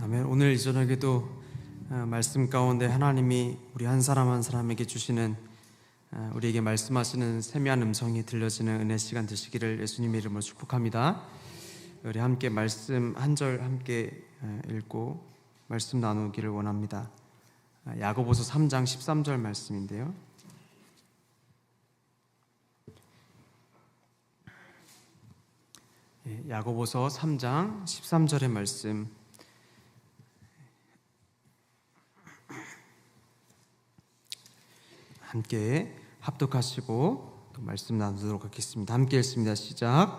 아멘. 오늘 이 저녁에도 말씀 가운데 하나님이 우리 한 사람 한 사람에게 주시는 우리에게 말씀하시는 세미한 음성이 들려지는 은혜 시간 되시기를 예수님의 이름으로 축복합니다. 우리 함께 말씀 한 절 함께 읽고 말씀 나누기를 원합니다. 야고보서 3장 13절 말씀인데요. 야고보서 3장 13절의 말씀, 함께 합독하시고 또 말씀 나누도록 하겠습니다. 함께 읽습니다. 시작.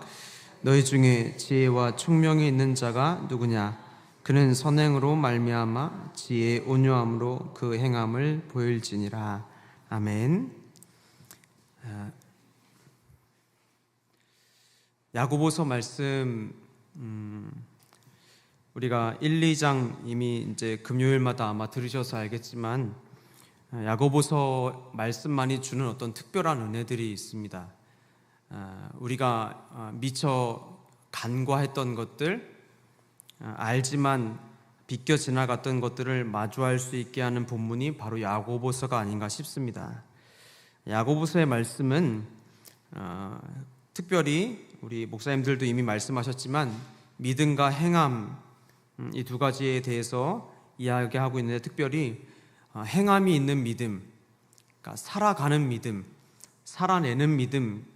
너희 중에 지혜와 총명이 있는 자가 누구냐? 그는 선행으로 말미암아 지혜의 온유함으로 그 행함을 보일지니라. 아멘. 야고보서 말씀 우리가 1, 2장 이미 이제 금요일마다 아마 들으셔서 알겠지만 야고보서 말씀만이 주는 어떤 특별한 은혜들이 있습니다. 우리가 미처 간과했던 것들, 알지만 비껴 지나갔던 것들을 마주할 수 있게 하는 본문이 바로 야고보서가 아닌가 싶습니다. 야고보서의 말씀은 특별히 우리 목사님들도 이미 말씀하셨지만 믿음과 행함, 이 두 가지에 대해서 이야기하고 있는데, 특별히 행함이 있는 믿음, 그러니까 살아가는 믿음, 살아내는 믿음,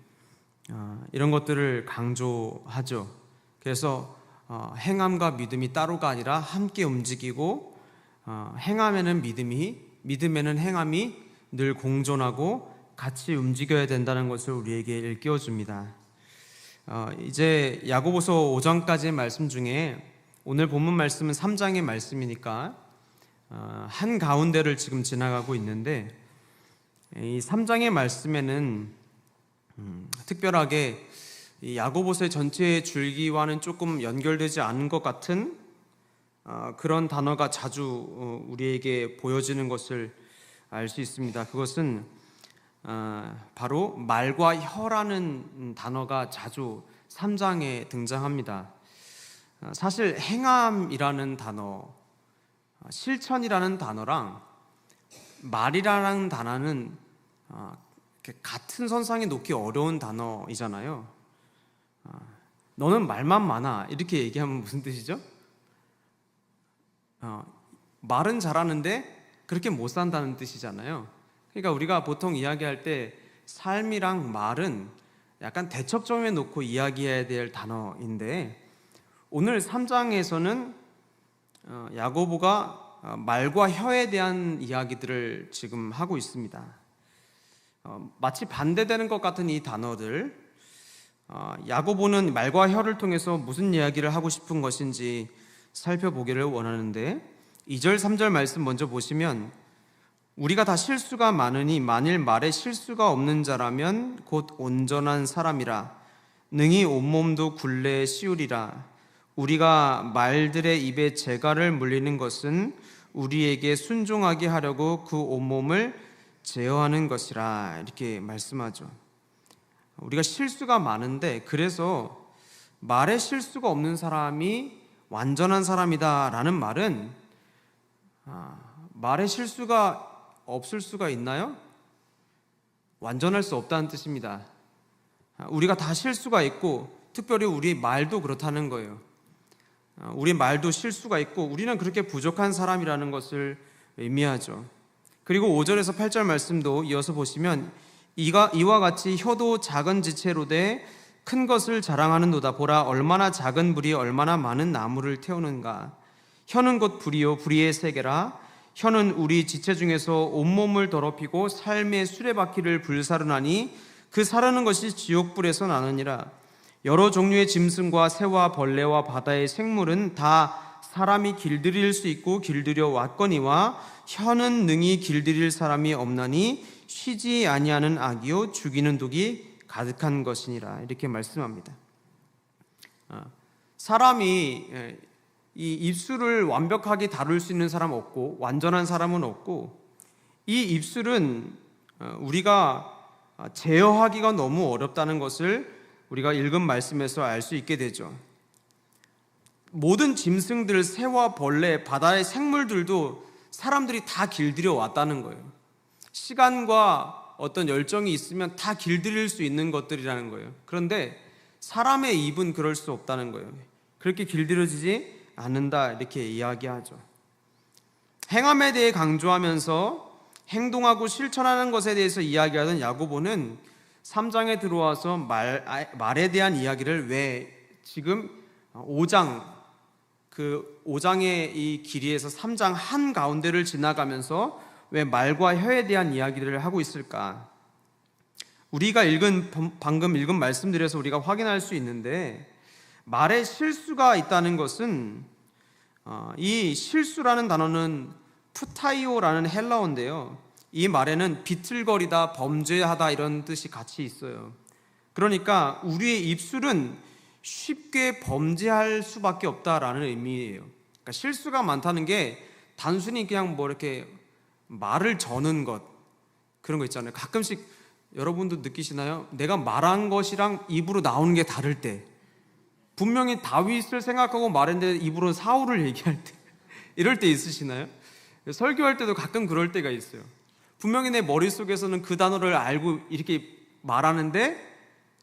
이런 것들을 강조하죠. 그래서 행함과 믿음이 따로가 아니라 함께 움직이고, 행함에는 믿음이, 믿음에는 행함이 늘 공존하고 같이 움직여야 된다는 것을 우리에게 일깨워줍니다. 이제 야고보서 5장까지의 말씀 중에 오늘 본문 말씀은 3장의 말씀이니까 한 가운데를 지금 지나가고 있는데, 이 3장의 말씀에는 특별하게 이 야고보서의 전체의 줄기와는 조금 연결되지 않은 것 같은 그런 단어가 자주 우리에게 보여지는 것을 알 수 있습니다. 그것은 바로 말과 혀라는 단어가 자주 3장에 등장합니다. 사실 행함이라는 단어, 실천이라는 단어랑 말이라는 단어는 같은 선상에 놓기 어려운 단어이잖아요. 너는 말만 많아, 이렇게 얘기하면 무슨 뜻이죠? 말은 잘하는데 그렇게 못 산다는 뜻이잖아요. 그러니까 우리가 보통 이야기할 때 삶이랑 말은 약간 대척점에 놓고 이야기해야 될 단어인데, 오늘 3장에서는 야고보가 말과 혀에 대한 이야기들을 지금 하고 있습니다. 마치 반대되는 것 같은 이 단어들, 야고보는 말과 혀를 통해서 무슨 이야기를 하고 싶은 것인지 살펴보기를 원하는데, 2절 3절 말씀 먼저 보시면, 우리가 다 실수가 많으니 만일 말에 실수가 없는 자라면 곧 온전한 사람이라 능히 온몸도 굴레에 씌우리라. 우리가 말들의 입에 재갈을 물리는 것은 우리에게 순종하게 하려고 그 온몸을 제어하는 것이라, 이렇게 말씀하죠. 우리가 실수가 많은데, 그래서 말에 실수가 없는 사람이 완전한 사람이다 라는 말은 말에 실수가 없을 수가 있나요? 완전할 수 없다는 뜻입니다. 우리가 다 실수가 있고, 특별히 우리 말도 그렇다는 거예요. 우리 말도 실수가 있고 우리는 그렇게 부족한 사람이라는 것을 의미하죠. 그리고 5절에서 8절 말씀도 이어서 보시면, 이와 같이 혀도 작은 지체로 돼 큰 것을 자랑하는도다. 보라, 얼마나 작은 불이 얼마나 많은 나무를 태우는가. 혀는 곧 불이요 불의의 세계라. 혀는 우리 지체 중에서 온몸을 더럽히고 삶의 수레바퀴를 불사르나니 그 사르는 것이 지옥불에서 나느니라. 여러 종류의 짐승과 새와 벌레와 바다의 생물은 다 사람이 길들일 수 있고 길들여 왔거니와 혀는 능히 길들일 사람이 없나니 쉬지 아니하는 악이요 죽이는 독이 가득한 것이니라, 이렇게 말씀합니다. 사람이 이 입술을 완벽하게 다룰 수 있는 사람 없고 완전한 사람은 없고, 이 입술은 우리가 제어하기가 너무 어렵다는 것을 우리가 읽은 말씀에서 알 수 있게 되죠. 모든 짐승들, 새와 벌레, 바다의 생물들도 사람들이 다 길들여 왔다는 거예요. 시간과 어떤 열정이 있으면 다 길들일 수 있는 것들이라는 거예요. 그런데 사람의 입은 그럴 수 없다는 거예요. 그렇게 길들여지지 않는다, 이렇게 이야기하죠. 행함에 대해 강조하면서 행동하고 실천하는 것에 대해서 이야기하던 야고보는 3장에 들어와서 말에 대한 이야기를 왜 지금 5장, 그 5장의 이 길이에서 3장 한 가운데를 지나가면서 왜 말과 혀에 대한 이야기를 하고 있을까? 우리가 방금 읽은 말씀들에서 우리가 확인할 수 있는데, 말에 실수가 있다는 것은 이 실수라는 단어는 푸타이오라는 헬라어인데요, 이 말에는 비틀거리다, 범죄하다 이런 뜻이 같이 있어요. 그러니까 우리의 입술은 쉽게 범죄할 수밖에 없다라는 의미예요. 그러니까 실수가 많다는 게 단순히 그냥 뭐 이렇게 말을 저는 것, 그런 거 있잖아요. 가끔씩 여러분도 느끼시나요? 내가 말한 것이랑 입으로 나오는 게 다를 때, 분명히 다윗을 생각하고 말했는데 입으로 사울을 얘기할 때, 이럴 때 있으시나요? 설교할 때도 가끔 그럴 때가 있어요. 분명히 내 머릿속에서는 그 단어를 알고 이렇게 말하는데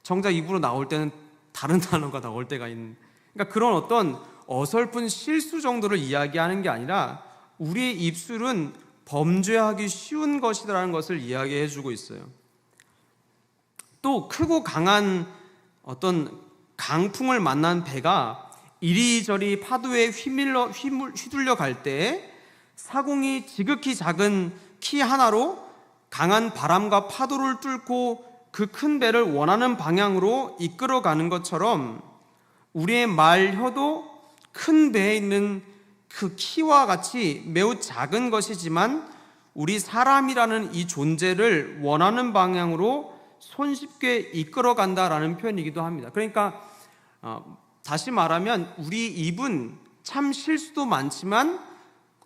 정작 입으로 나올 때는 다른 단어가 나올 때가 있는, 그러니까 그런 어떤 어설픈 실수 정도를 이야기하는 게 아니라 우리의 입술은 범죄하기 쉬운 것이라는 것을 이야기해 주고 있어요. 또 크고 강한 어떤 강풍을 만난 배가 이리저리 파도에 휘둘려 갈 때 사공이 지극히 작은 키 하나로 강한 바람과 파도를 뚫고 그 큰 배를 원하는 방향으로 이끌어가는 것처럼 우리의 말혀도 큰 배에 있는 그 키와 같이 매우 작은 것이지만 우리 사람이라는 이 존재를 원하는 방향으로 손쉽게 이끌어간다라는 표현이기도 합니다. 그러니까 다시 말하면 우리 입은 참 실수도 많지만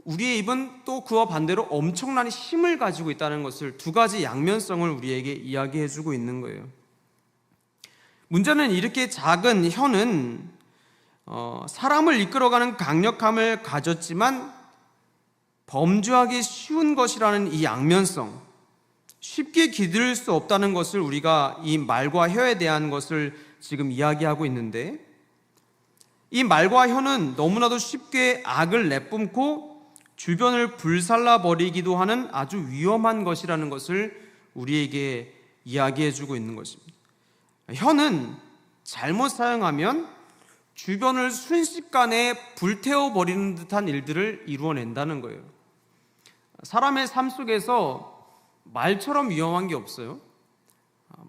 우리의 입은 또 그와 반대로 엄청난 힘을 가지고 있다는 것을, 두 가지 양면성을 우리에게 이야기해 주고 있는 거예요. 문제는 이렇게 작은 혀는 사람을 이끌어가는 강력함을 가졌지만 범죄하기 쉬운 것이라는 이 양면성, 쉽게 기들 수 없다는 것을 우리가 이 말과 혀에 대한 것을 지금 이야기하고 있는데, 이 말과 혀는 너무나도 쉽게 악을 내뿜고 주변을 불살라 버리기도 하는 아주 위험한 것이라는 것을 우리에게 이야기해 주고 있는 것입니다. 혀는 잘못 사용하면 주변을 순식간에 불태워 버리는 듯한 일들을 이루어낸다는 거예요. 사람의 삶 속에서 말처럼 위험한 게 없어요.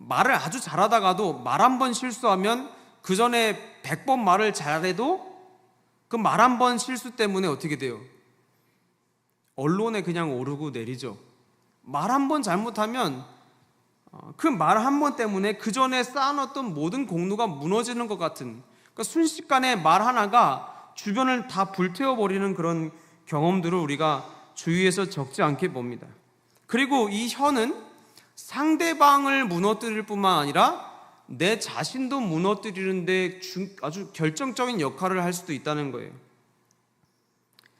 말을 아주 잘하다가도 말 한 번 실수하면 그 전에 100번 말을 잘해도 그 말 한 번 실수 때문에 어떻게 돼요? 언론에 그냥 오르고 내리죠. 말 한 번 잘못하면 그 말 한 번 때문에 그 전에 쌓아놨던 모든 공로가 무너지는 것 같은, 그러니까 순식간에 말 하나가 주변을 다 불태워버리는 그런 경험들을 우리가 주위에서 적지 않게 봅니다. 그리고 이 혀는 상대방을 무너뜨릴 뿐만 아니라 내 자신도 무너뜨리는데 아주 결정적인 역할을 할 수도 있다는 거예요.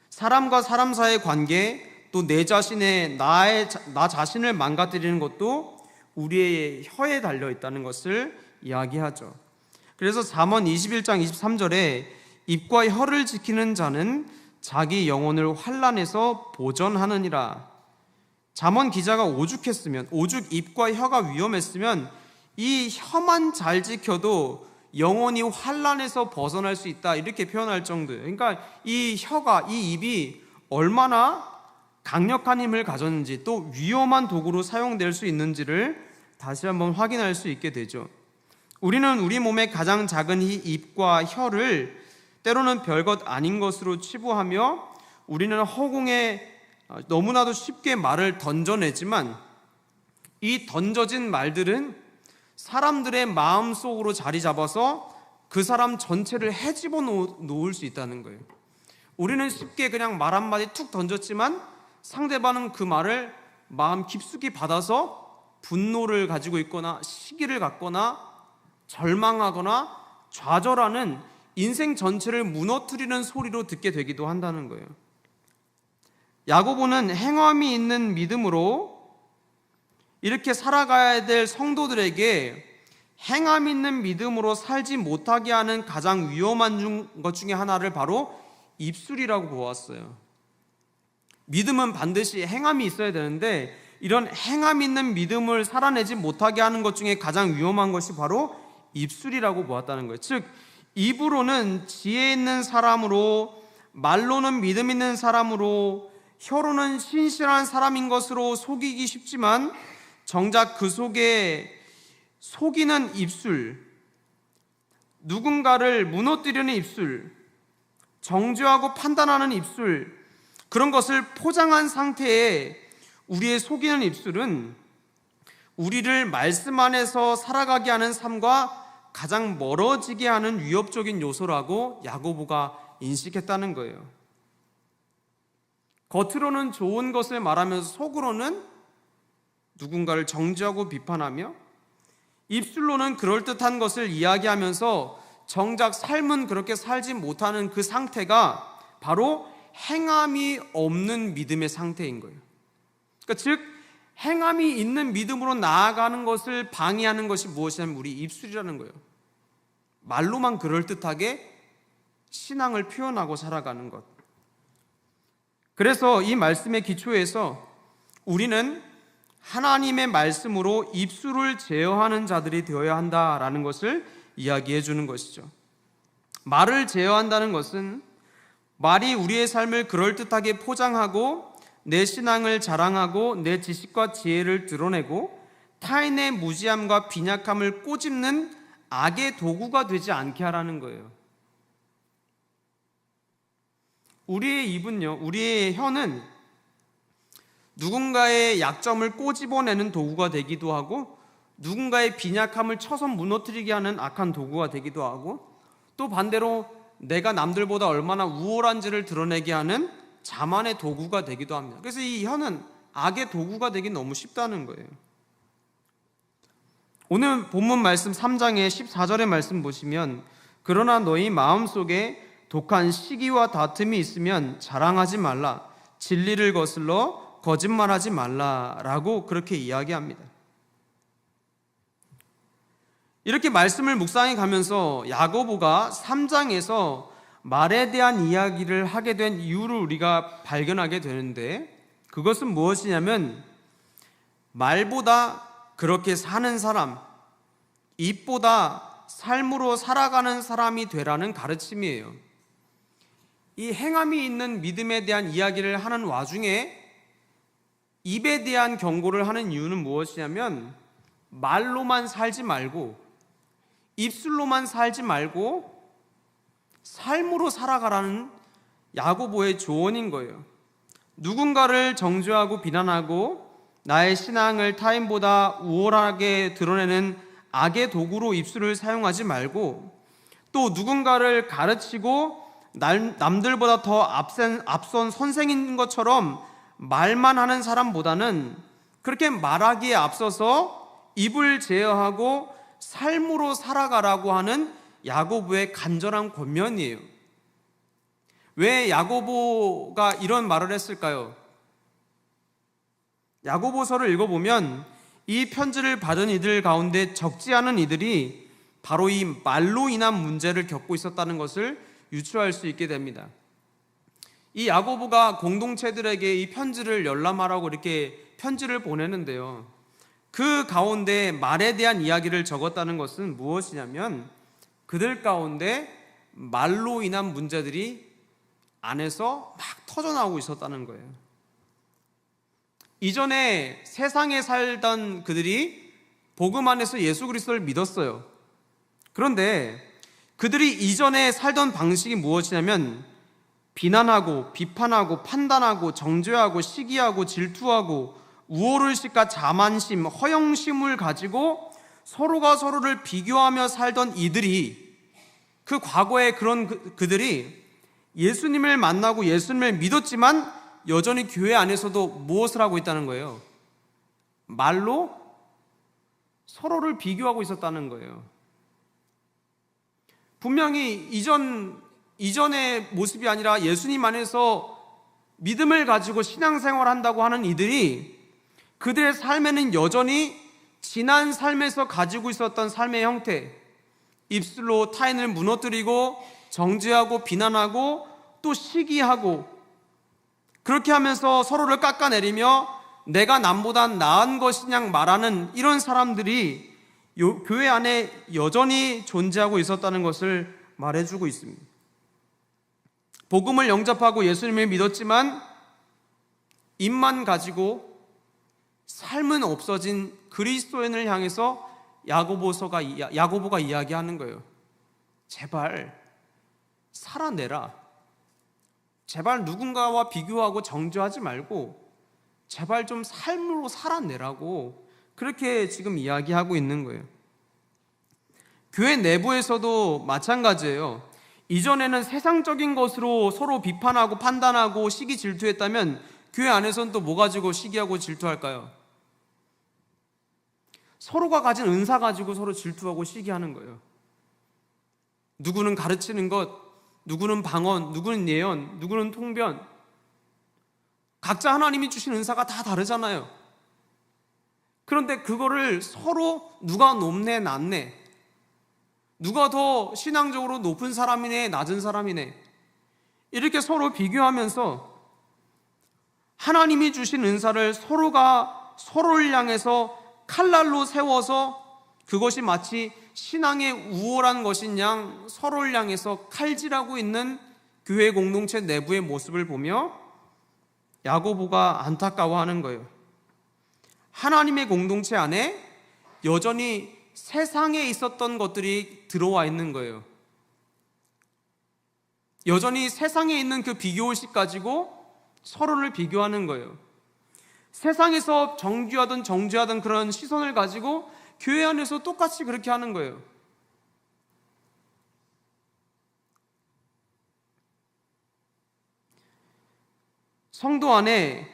사람과 사람 사이의 관계, 또 내 자신의 나 자신을 망가뜨리는 것도 우리의 혀에 달려 있다는 것을 이야기하죠. 그래서 잠언 21장 23절에 입과 혀를 지키는 자는 자기 영혼을 환난에서 보전하느니라. 잠언 기자가 오죽 입과 혀가 위험했으면 이 혀만 잘 지켜도 영혼이 환난에서 벗어날 수 있다, 이렇게 표현할 정도예요. 그러니까 이 혀가, 이 입이 얼마나 강력한 힘을 가졌는지, 또 위험한 도구로 사용될 수 있는지를 다시 한번 확인할 수 있게 되죠. 우리는 우리 몸의 가장 작은 이 입과 혀를 때로는 별것 아닌 것으로 치부하며 우리는 허공에 너무나도 쉽게 말을 던져내지만 이 던져진 말들은 사람들의 마음속으로 자리 잡아서 그 사람 전체를 헤집어 놓을 수 있다는 거예요. 우리는 쉽게 그냥 말 한마디 툭 던졌지만 상대방은 그 말을 마음 깊숙이 받아서 분노를 가지고 있거나 시기를 갖거나 절망하거나 좌절하는 인생 전체를 무너뜨리는 소리로 듣게 되기도 한다는 거예요. 야고보는 행함이 있는 믿음으로 이렇게 살아가야 될 성도들에게 행함 있는 믿음으로 살지 못하게 하는 가장 위험한 것 중에 하나를 바로 입술이라고 보았어요. 믿음은 반드시 행함이 있어야 되는데 이런 행함 있는 믿음을 살아내지 못하게 하는 것 중에 가장 위험한 것이 바로 입술이라고 보았다는 거예요. 즉 입으로는 지혜 있는 사람으로, 말로는 믿음 있는 사람으로, 혀로는 신실한 사람인 것으로 속이기 쉽지만 정작 그 속에 속이는 입술, 누군가를 무너뜨리는 입술, 정죄하고 판단하는 입술, 그런 것을 포장한 상태에 우리의 속이는 입술은 우리를 말씀 안에서 살아가게 하는 삶과 가장 멀어지게 하는 위협적인 요소라고 야고보가 인식했다는 거예요. 겉으로는 좋은 것을 말하면서 속으로는 누군가를 정죄하고 비판하며, 입술로는 그럴듯한 것을 이야기하면서 정작 삶은 그렇게 살지 못하는 그 상태가 바로 행함이 없는 믿음의 상태인 거예요. 그러니까 즉 행함이 있는 믿음으로 나아가는 것을 방해하는 것이 무엇이냐면 우리 입술이라는 거예요. 말로만 그럴듯하게 신앙을 표현하고 살아가는 것. 그래서 이 말씀의 기초에서 우리는 하나님의 말씀으로 입술을 제어하는 자들이 되어야 한다라는 것을 이야기해 주는 것이죠. 말을 제어한다는 것은 말이 우리의 삶을 그럴듯하게 포장하고 내 신앙을 자랑하고 내 지식과 지혜를 드러내고 타인의 무지함과 빈약함을 꼬집는 악의 도구가 되지 않게 하라는 거예요. 우리의 입은요, 우리의 혀는 누군가의 약점을 꼬집어내는 도구가 되기도 하고 누군가의 빈약함을 쳐서 무너뜨리게 하는 악한 도구가 되기도 하고 또 반대로 내가 남들보다 얼마나 우월한지를 드러내게 하는 자만의 도구가 되기도 합니다. 그래서 이 혀는 악의 도구가 되기 너무 쉽다는 거예요. 오늘 본문 말씀 3장의 14절의 말씀 보시면 그러나 너희 마음속에 독한 시기와 다툼이 있으면 자랑하지 말라, 진리를 거슬러 거짓말하지 말라라고 그렇게 이야기합니다. 이렇게 말씀을 묵상해 가면서 야고보가 3장에서 말에 대한 이야기를 하게 된 이유를 우리가 발견하게 되는데 그것은 무엇이냐면 말보다 그렇게 사는 사람, 입보다 삶으로 살아가는 사람이 되라는 가르침이에요. 이 행함이 있는 믿음에 대한 이야기를 하는 와중에 입에 대한 경고를 하는 이유는 무엇이냐면 말로만 살지 말고 입술로만 살지 말고 삶으로 살아가라는 야고보의 조언인 거예요. 누군가를 정죄하고 비난하고 나의 신앙을 타인보다 우월하게 드러내는 악의 도구로 입술을 사용하지 말고 또 누군가를 가르치고 남들보다 더 앞선 선생인 것처럼 말만 하는 사람보다는 그렇게 말하기에 앞서서 입을 제어하고 삶으로 살아가라고 하는 야고보의 간절한 권면이에요. 왜 야고보가 이런 말을 했을까요? 야고보서를 읽어보면 이 편지를 받은 이들 가운데 적지 않은 이들이 바로 이 말로 인한 문제를 겪고 있었다는 것을 유추할 수 있게 됩니다. 이 야고보가 공동체들에게 이 편지를 열람하라고 이렇게 편지를 보내는데요, 그 가운데 말에 대한 이야기를 적었다는 것은 무엇이냐면 그들 가운데 말로 인한 문제들이 안에서 막 터져나오고 있었다는 거예요. 이전에 세상에 살던 그들이 복음 안에서 예수 그리스도를 믿었어요. 그런데 그들이 이전에 살던 방식이 무엇이냐면 비난하고 비판하고 판단하고 정죄하고 시기하고 질투하고 우월의식과 자만심, 허영심을 가지고 서로가 서로를 비교하며 살던 이들이 그 과거에 그런 그들이 예수님을 만나고 예수님을 믿었지만 여전히 교회 안에서도 무엇을 하고 있다는 거예요? 말로 서로를 비교하고 있었다는 거예요. 분명히 이전의 모습이 아니라 예수님 안에서 믿음을 가지고 신앙생활 한다고 하는 이들이 그들의 삶에는 여전히 지난 삶에서 가지고 있었던 삶의 형태, 입술로 타인을 무너뜨리고 정죄하고 비난하고 또 시기하고 그렇게 하면서 서로를 깎아내리며 내가 남보다 나은 것이냐 말하는 이런 사람들이 교회 안에 여전히 존재하고 있었다는 것을 말해주고 있습니다. 복음을 영접하고 예수님을 믿었지만 입만 가지고 삶은 없어진 그리스도인을 향해서 야고보가 이야기하는 거예요. 제발 살아내라. 제발 누군가와 비교하고 정죄하지 말고 제발 좀 삶으로 살아내라고 그렇게 지금 이야기하고 있는 거예요. 교회 내부에서도 마찬가지예요. 이전에는 세상적인 것으로 서로 비판하고 판단하고 시기 질투했다면 교회 안에서는 또 뭐 가지고 시기하고 질투할까요? 서로가 가진 은사 가지고 서로 질투하고 시기하는 거예요. 누구는 가르치는 것, 누구는 방언, 누구는 예언, 누구는 통변. 각자 하나님이 주신 은사가 다 다르잖아요. 그런데 그거를 서로 누가 높네 낮네, 누가 더 신앙적으로 높은 사람이네 낮은 사람이네 이렇게 서로 비교하면서 하나님이 주신 은사를 서로가 서로를 향해서 칼날로 세워서 그것이 마치 신앙의 우월한 것인 양 서로를 향해서 칼질하고 있는 교회 공동체 내부의 모습을 보며 야고보가 안타까워하는 거예요. 하나님의 공동체 안에 여전히 세상에 있었던 것들이 들어와 있는 거예요. 여전히 세상에 있는 그 비교의식 가지고 서로를 비교하는 거예요. 세상에서 정죄하던 그런 시선을 가지고 교회 안에서 똑같이 그렇게 하는 거예요. 성도 안에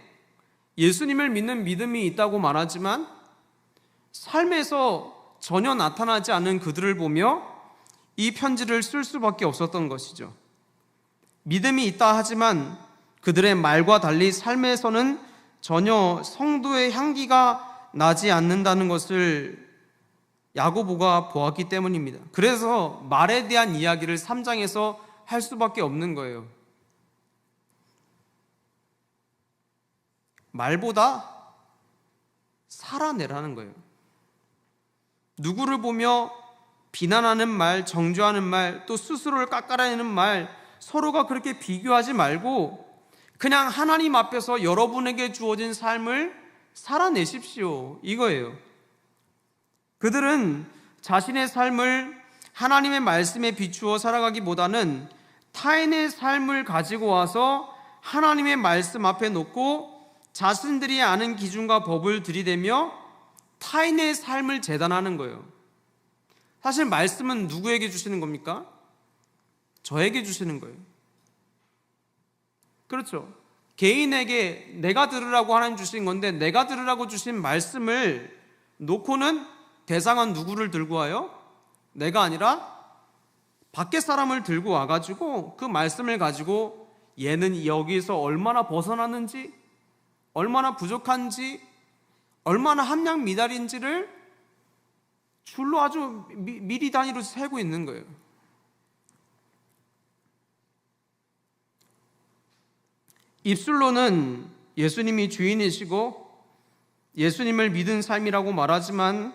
예수님을 믿는 믿음이 있다고 말하지만 삶에서 전혀 나타나지 않은 그들을 보며 이 편지를 쓸 수밖에 없었던 것이죠. 믿음이 있다 하지만 그들의 말과 달리 삶에서는 전혀 성도의 향기가 나지 않는다는 것을 야고보가 보았기 때문입니다. 그래서 말에 대한 이야기를 3장에서 할 수밖에 없는 거예요. 말보다 살아내라는 거예요. 누구를 보며 비난하는 말, 정죄하는 말, 또 스스로를 깎아내리는 말, 서로가 그렇게 비교하지 말고 그냥 하나님 앞에서 여러분에게 주어진 삶을 살아내십시오. 이거예요. 그들은 자신의 삶을 하나님의 말씀에 비추어 살아가기보다는 타인의 삶을 가지고 와서 하나님의 말씀 앞에 놓고 자신들이 아는 기준과 법을 들이대며 타인의 삶을 재단하는 거예요. 사실 말씀은 누구에게 주시는 겁니까? 저에게 주시는 거예요. 그렇죠. 개인에게 내가 들으라고 하나님 주신 건데 내가 들으라고 주신 말씀을 놓고는 대상은 누구를 들고 와요? 내가 아니라 밖에 사람을 들고 와가지고 그 말씀을 가지고 얘는 여기서 얼마나 벗어났는지, 얼마나 부족한지, 얼마나 함량 미달인지를 줄로 아주 미리 단위로 세고 있는 거예요. 입술로는 예수님이 주인이시고 예수님을 믿은 삶이라고 말하지만,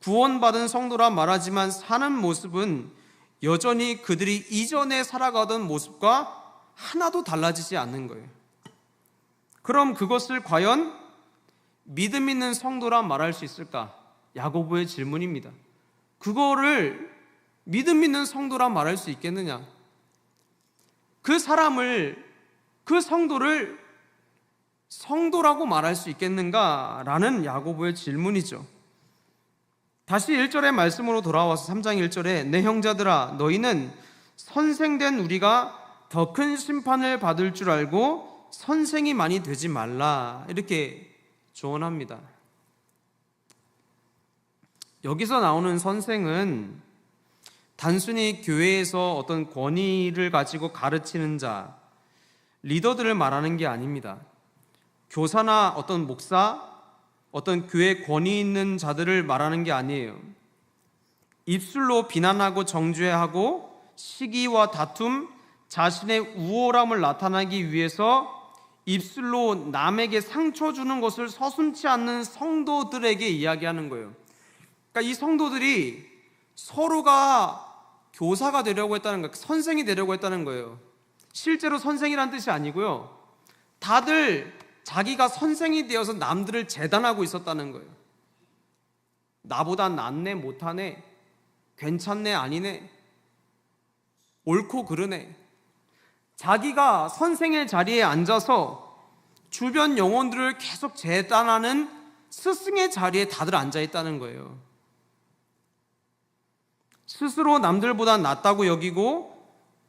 구원받은 성도라 말하지만 사는 모습은 여전히 그들이 이전에 살아가던 모습과 하나도 달라지지 않는 거예요. 그럼 그것을 과연 믿음 있는 성도라 말할 수 있을까? 야고보의 질문입니다. 그거를 믿음 있는 성도라 말할 수 있겠느냐? 그 사람을, 그 성도를 성도라고 말할 수 있겠는가라는 야고보의 질문이죠. 다시 1절의 말씀으로 돌아와서 3장 1절에 내 형제들아 너희는 선생된 우리가 더 큰 심판을 받을 줄 알고 선생이 많이 되지 말라, 이렇게 조언합니다. 여기서 나오는 선생은 단순히 교회에서 어떤 권위를 가지고 가르치는 자, 리더들을 말하는 게 아닙니다. 교사나 어떤 목사, 어떤 교회 권위 있는 자들을 말하는 게 아니에요. 입술로 비난하고 정죄하고 시기와 다툼, 자신의 우월함을 나타내기 위해서 입술로 남에게 상처 주는 것을 서슴지 않는 성도들에게 이야기하는 거예요. 그러니까 이 성도들이 서로가 교사가 되려고 했다는 거예요. 선생이 되려고 했다는 거예요. 실제로 선생이란 뜻이 아니고요. 다들 자기가 선생이 되어서 남들을 재단하고 있었다는 거예요. 나보다 낫네, 못하네, 괜찮네, 아니네, 옳고 그르네. 자기가 선생의 자리에 앉아서 주변 영혼들을 계속 재단하는 스승의 자리에 다들 앉아 있다는 거예요. 스스로 남들보다 낫다고 여기고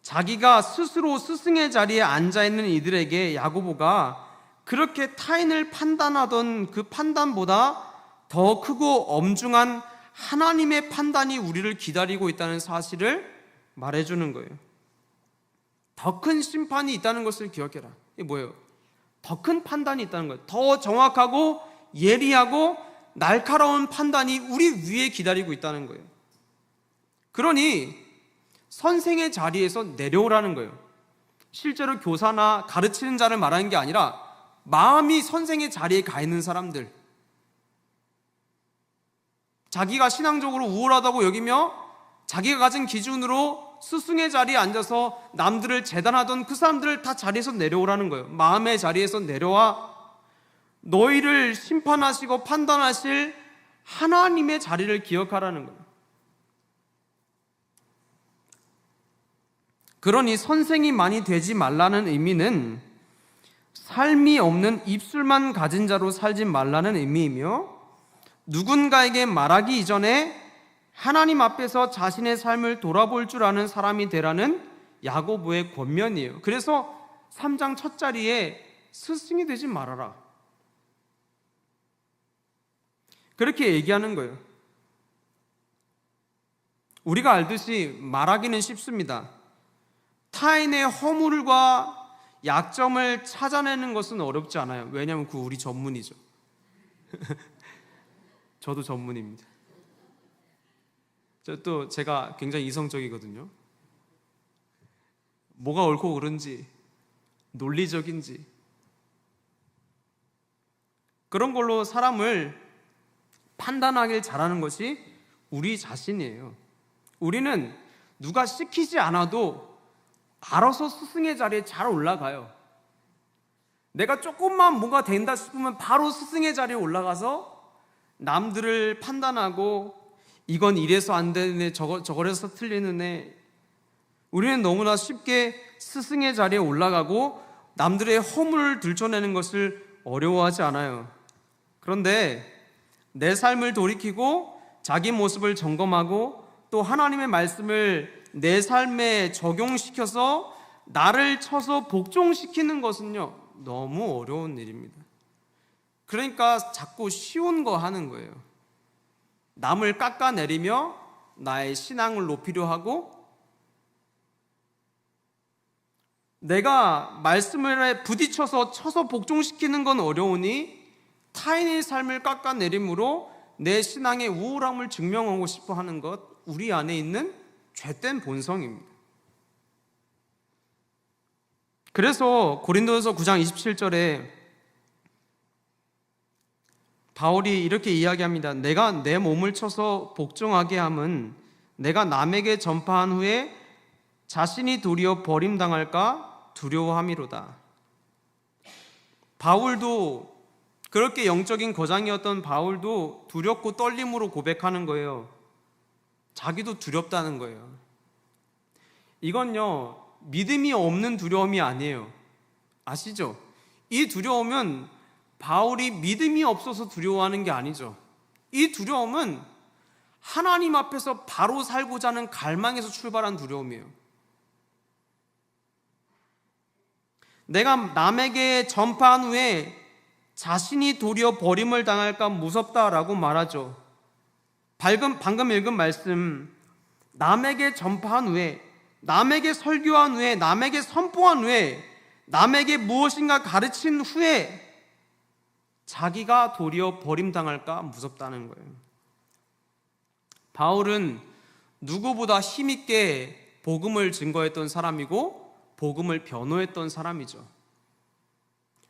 자기가 스스로 스승의 자리에 앉아있는 이들에게 야고보가 그렇게 타인을 판단하던 그 판단보다 더 크고 엄중한 하나님의 판단이 우리를 기다리고 있다는 사실을 말해주는 거예요. 더 큰 심판이 있다는 것을 기억해라. 이게 뭐예요? 더 큰 판단이 있다는 거예요. 더 정확하고 예리하고 날카로운 판단이 우리 위에 기다리고 있다는 거예요. 그러니 선생의 자리에서 내려오라는 거예요. 실제로 교사나 가르치는 자를 말하는 게 아니라 마음이 선생의 자리에 가 있는 사람들, 자기가 신앙적으로 우월하다고 여기며 자기가 가진 기준으로 스승의 자리에 앉아서 남들을 재단하던 그 사람들을 다 자리에서 내려오라는 거예요. 마음의 자리에서 내려와 너희를 심판하시고 판단하실 하나님의 자리를 기억하라는 거예요. 그러니 선생이 많이 되지 말라는 의미는 삶이 없는 입술만 가진 자로 살지 말라는 의미이며, 누군가에게 말하기 이전에 하나님 앞에서 자신의 삶을 돌아볼 줄 아는 사람이 되라는 야고보의 권면이에요. 그래서 3장 첫 자리에 스승이 되지 말아라, 그렇게 얘기하는 거예요. 우리가 알듯이 말하기는 쉽습니다. 타인의 허물과 약점을 찾아내는 것은 어렵지 않아요. 왜냐하면 그 우리 전문이죠. 저도 전문입니다. 또 제가 굉장히 이성적이거든요. 뭐가 옳고 그른지, 논리적인지 그런 걸로 사람을 판단하길 잘하는 것이 우리 자신이에요. 우리는 누가 시키지 않아도 알아서 스승의 자리에 잘 올라가요. 내가 조금만 뭐가 된다 싶으면 바로 스승의 자리에 올라가서 남들을 판단하고 이건 이래서 안 되네, 저거래서 틀리는 애. 우리는 너무나 쉽게 스승의 자리에 올라가고 남들의 허물을 들춰내는 것을 어려워하지 않아요. 그런데 내 삶을 돌이키고 자기 모습을 점검하고 또 하나님의 말씀을 내 삶에 적용시켜서 나를 쳐서 복종시키는 것은요, 너무 어려운 일입니다. 그러니까 자꾸 쉬운 거 하는 거예요. 남을 깎아내리며 나의 신앙을 높이려 하고, 내가 말씀을 부딪혀서 쳐서 복종시키는 건 어려우니 타인의 삶을 깎아내림으로 내 신앙의 우월함을 증명하고 싶어 하는 것, 우리 안에 있는 죄된 본성입니다. 그래서 고린도전서 9장 27절에 바울이 이렇게 이야기합니다. 내가 내 몸을 쳐서 복종하게 함은 내가 남에게 전파한 후에 자신이 도리어 버림당할까 두려워함이로다. 바울도 그렇게 영적인 거장이었던 바울도 두렵고 떨림으로 고백하는 거예요. 자기도 두렵다는 거예요. 이건요, 믿음이 없는 두려움이 아니에요. 아시죠? 이 두려움은 바울이 믿음이 없어서 두려워하는 게 아니죠. 이 두려움은 하나님 앞에서 바로 살고자 하는 갈망에서 출발한 두려움이에요. 내가 남에게 전파한 후에 자신이 도리어 버림을 당할까 무섭다라고 말하죠. 방금 읽은 말씀, 남에게 전파한 후에, 남에게 설교한 후에, 남에게 선포한 후에, 남에게 무엇인가 가르친 후에 자기가 도리어 버림당할까 무섭다는 거예요. 바울은 누구보다 힘있게 복음을 증거했던 사람이고 복음을 변호했던 사람이죠.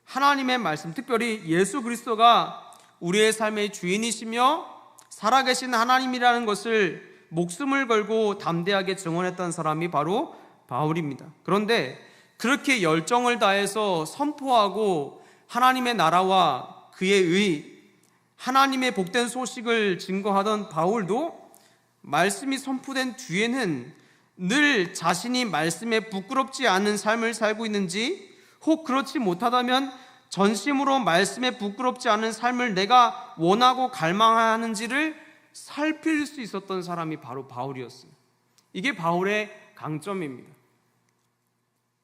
하나님의 말씀, 특별히 예수 그리스도가 우리의 삶의 주인이시며 살아계신 하나님이라는 것을 목숨을 걸고 담대하게 증언했던 사람이 바로 바울입니다. 그런데 그렇게 열정을 다해서 선포하고 하나님의 나라와 그의 의, 하나님의 복된 소식을 증거하던 바울도 말씀이 선포된 뒤에는 늘 자신이 말씀에 부끄럽지 않은 삶을 살고 있는지, 혹 그렇지 못하다면 전심으로 말씀에 부끄럽지 않은 삶을 내가 원하고 갈망하는지를 살필 수 있었던 사람이 바로 바울이었어요. 이게 바울의 강점입니다.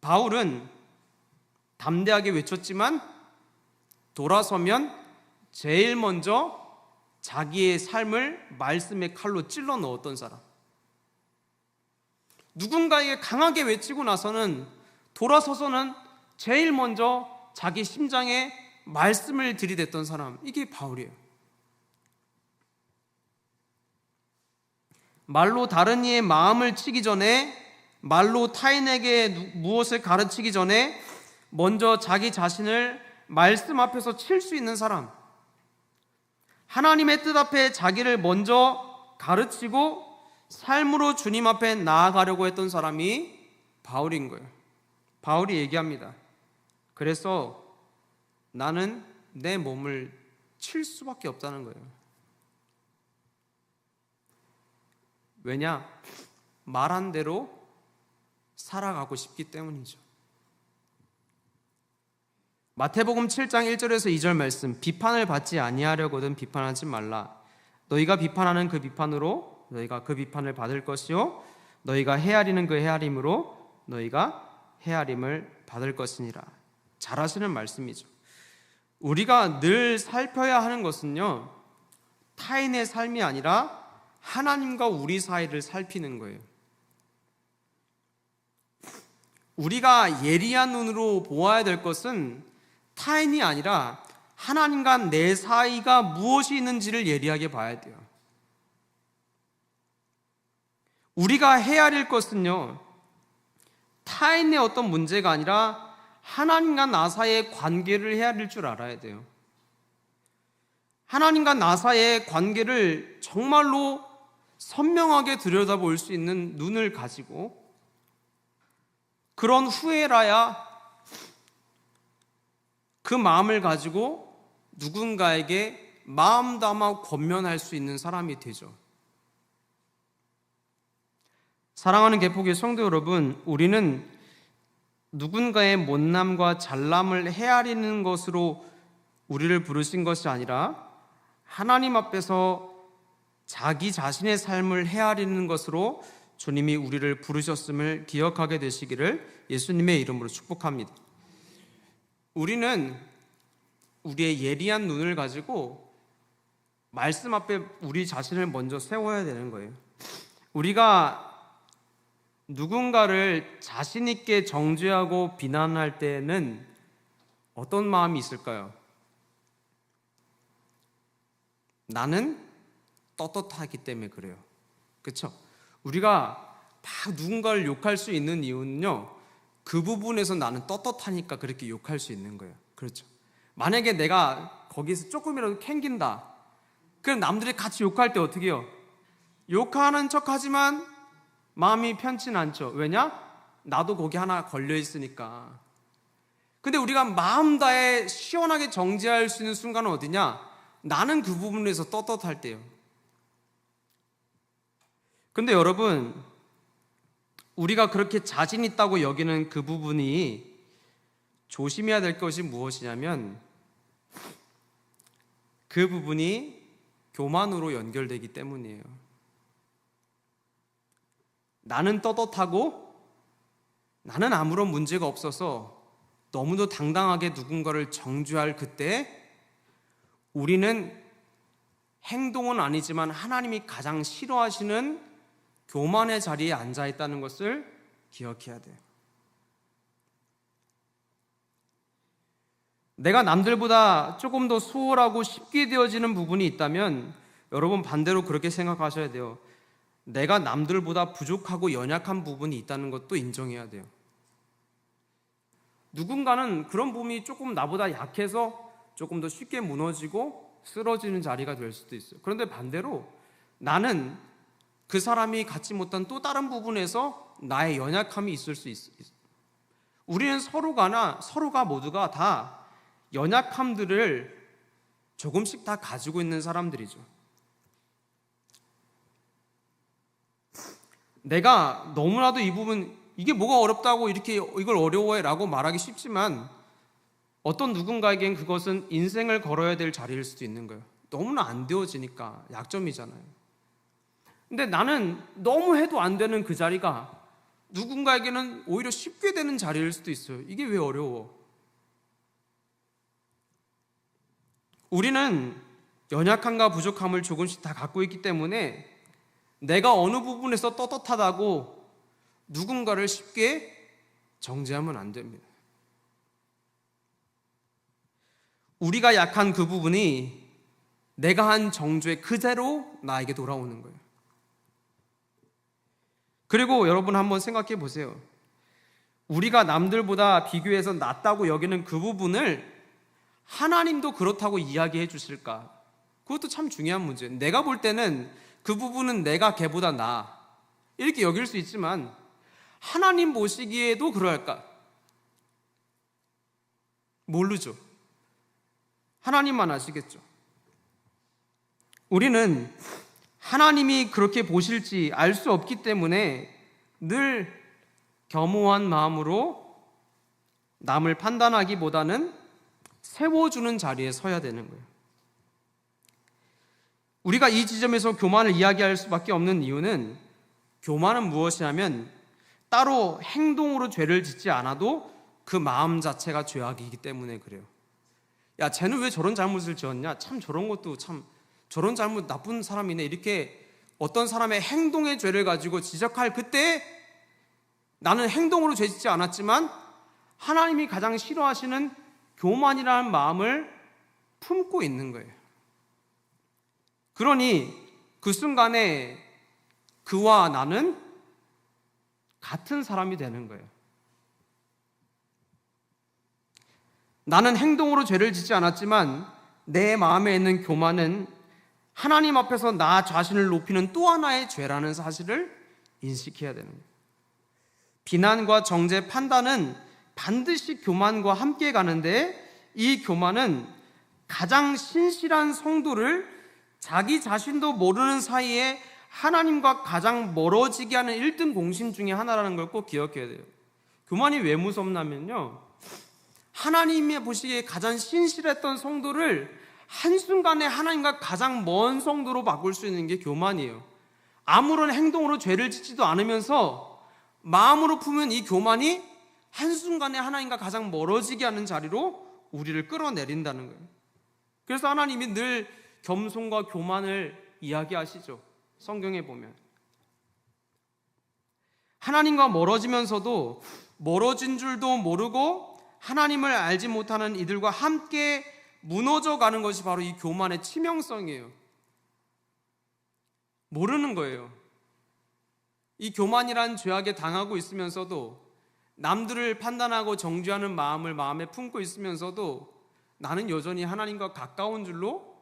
바울은 담대하게 외쳤지만 돌아서면 제일 먼저 자기의 삶을 말씀의 칼로 찔러 넣었던 사람. 누군가에게 강하게 외치고 나서는 돌아서서는 제일 먼저 자기 심장에 말씀을 들이댔던 사람, 이게 바울이에요. 말로 다른 이의 마음을 치기 전에, 말로 타인에게 무엇을 가르치기 전에 먼저 자기 자신을 말씀 앞에서 칠 수 있는 사람, 하나님의 뜻 앞에 자기를 먼저 가르치고 삶으로 주님 앞에 나아가려고 했던 사람이 바울인 거예요. 바울이 얘기합니다. 그래서 나는 내 몸을 칠 수밖에 없다는 거예요. 왜냐? 말한 대로 살아가고 싶기 때문이죠. 마태복음 7장 1절에서 2절 말씀, 비판을 받지 아니하려거든 비판하지 말라. 너희가 비판하는 그 비판으로 너희가 그 비판을 받을 것이요 너희가 헤아리는 그 헤아림으로 너희가 헤아림을 받을 것이니라. 잘하시는 말씀이죠. 우리가 늘 살펴야 하는 것은요, 타인의 삶이 아니라 하나님과 우리 사이를 살피는 거예요. 우리가 예리한 눈으로 보아야 될 것은 타인이 아니라 하나님과 내 사이가 무엇이 있는지를 예리하게 봐야 돼요. 우리가 헤아릴 것은요, 타인의 어떤 문제가 아니라 하나님과 나 사이의 관계를 헤아릴 줄 알아야 돼요. 하나님과 나 사이의 관계를 정말로 선명하게 들여다볼 수 있는 눈을 가지고, 그런 후에라야 그 마음을 가지고 누군가에게 마음 담아 권면할 수 있는 사람이 되죠. 사랑하는 개포교회 성도 여러분, 우리는 누군가의 못남과 잘남을 헤아리는 것으로 우리를 부르신 것이 아니라 하나님 앞에서 자기 자신의 삶을 헤아리는 것으로 주님이 우리를 부르셨음을 기억하게 되시기를 예수님의 이름으로 축복합니다. 우리는 우리의 예리한 눈을 가지고 말씀 앞에 우리 자신을 먼저 세워야 되는 거예요. 우리가 누군가를 자신 있게 정죄하고 비난할 때는 어떤 마음이 있을까요? 나는 떳떳하기 때문에 그래요. 그렇죠? 우리가 막 누군가를 욕할 수 있는 이유는요, 그 부분에서 나는 떳떳하니까 그렇게 욕할 수 있는 거예요. 그렇죠? 만약에 내가 거기서 조금이라도 캥긴다, 그럼 남들이 같이 욕할 때 어떻게 해요? 욕하는 척하지만 마음이 편치는 않죠. 왜냐? 나도 거기 하나 걸려 있으니까. 근데 우리가 마음 다해 시원하게 정죄할 수 있는 순간은 어디냐? 나는 그 부분에서 떳떳할 때요. 근데 여러분, 우리가 그렇게 자신 있다고 여기는 그 부분이 조심해야 될 것이 무엇이냐면, 그 부분이 교만으로 연결되기 때문이에요. 나는 떳떳하고 나는 아무런 문제가 없어서 너무도 당당하게 누군가를 정죄할 그때 우리는 행동은 아니지만 하나님이 가장 싫어하시는 교만의 자리에 앉아 있다는 것을 기억해야 돼요. 내가 남들보다 조금 더 수월하고 쉽게 되어지는 부분이 있다면 여러분 반대로 그렇게 생각하셔야 돼요. 내가 남들보다 부족하고 연약한 부분이 있다는 것도 인정해야 돼요. 누군가는 그런 부분이 조금 나보다 약해서 조금 더 쉽게 무너지고 쓰러지는 자리가 될 수도 있어요. 그런데 반대로 나는 그 사람이 갖지 못한 또 다른 부분에서 나의 연약함이 있을 수 있어요. 우리는 서로가 모두가 다 연약함들을 조금씩 다 가지고 있는 사람들이죠. 내가 너무나도 이 부분, 이게 뭐가 어렵다고 이렇게 이걸 어려워해 라고 말하기 쉽지만 어떤 누군가에겐 그것은 인생을 걸어야 될 자리일 수도 있는 거예요. 너무나 안 되어지니까 약점이잖아요. 근데 나는 너무 해도 안 되는 그 자리가 누군가에게는 오히려 쉽게 되는 자리일 수도 있어요. 이게 왜 어려워? 우리는 연약함과 부족함을 조금씩 다 갖고 있기 때문에 내가 어느 부분에서 떳떳하다고 누군가를 쉽게 정죄하면 안 됩니다. 우리가 약한 그 부분이 내가 한 정죄 그대로 나에게 돌아오는 거예요. 그리고 여러분 한번 생각해 보세요. 우리가 남들보다 비교해서 낫다고 여기는 그 부분을 하나님도 그렇다고 이야기해 주실까? 그것도 참 중요한 문제예요. 내가 볼 때는 그 부분은 내가 걔보다 나아 이렇게 여길 수 있지만 하나님 보시기에도 그럴까? 모르죠. 하나님만 아시겠죠. 우리는 하나님이 그렇게 보실지 알 수 없기 때문에 늘 겸허한 마음으로 남을 판단하기보다는 세워주는 자리에 서야 되는 거예요. 우리가 이 지점에서 교만을 이야기할 수밖에 없는 이유는 교만은 무엇이냐면 따로 행동으로 죄를 짓지 않아도 그 마음 자체가 죄악이기 때문에 그래요. 야, 쟤는 왜 저런 잘못을 지었냐? 참 저런 것도 참 저런 잘못 나쁜 사람이네. 이렇게 어떤 사람의 행동의 죄를 가지고 지적할 그때 나는 행동으로 죄 짓지 않았지만 하나님이 가장 싫어하시는 교만이라는 마음을 품고 있는 거예요. 그러니 그 순간에 그와 나는 같은 사람이 되는 거예요. 나는 행동으로 죄를 짓지 않았지만 내 마음에 있는 교만은 하나님 앞에서 나 자신을 높이는 또 하나의 죄라는 사실을 인식해야 되는 거예요. 비난과 정죄, 판단은 반드시 교만과 함께 가는데 이 교만은 가장 신실한 성도를 자기 자신도 모르는 사이에 하나님과 가장 멀어지게 하는 1등 공신 중에 하나라는 걸 꼭 기억해야 돼요. 교만이 왜 무섭냐면요, 하나님이 보시기에 가장 신실했던 성도를 한순간에 하나님과 가장 먼 성도로 바꿀 수 있는 게 교만이에요. 아무런 행동으로 죄를 짓지도 않으면서 마음으로 품은 이 교만이 한순간에 하나님과 가장 멀어지게 하는 자리로 우리를 끌어내린다는 거예요. 그래서 하나님이 늘 겸손과 교만을 이야기하시죠. 성경에 보면 하나님과 멀어지면서도 멀어진 줄도 모르고 하나님을 알지 못하는 이들과 함께 무너져가는 것이 바로 이 교만의 치명성이에요. 모르는 거예요. 이 교만이란 죄악에 당하고 있으면서도 남들을 판단하고 정죄하는 마음을 마음에 품고 있으면서도 나는 여전히 하나님과 가까운 줄로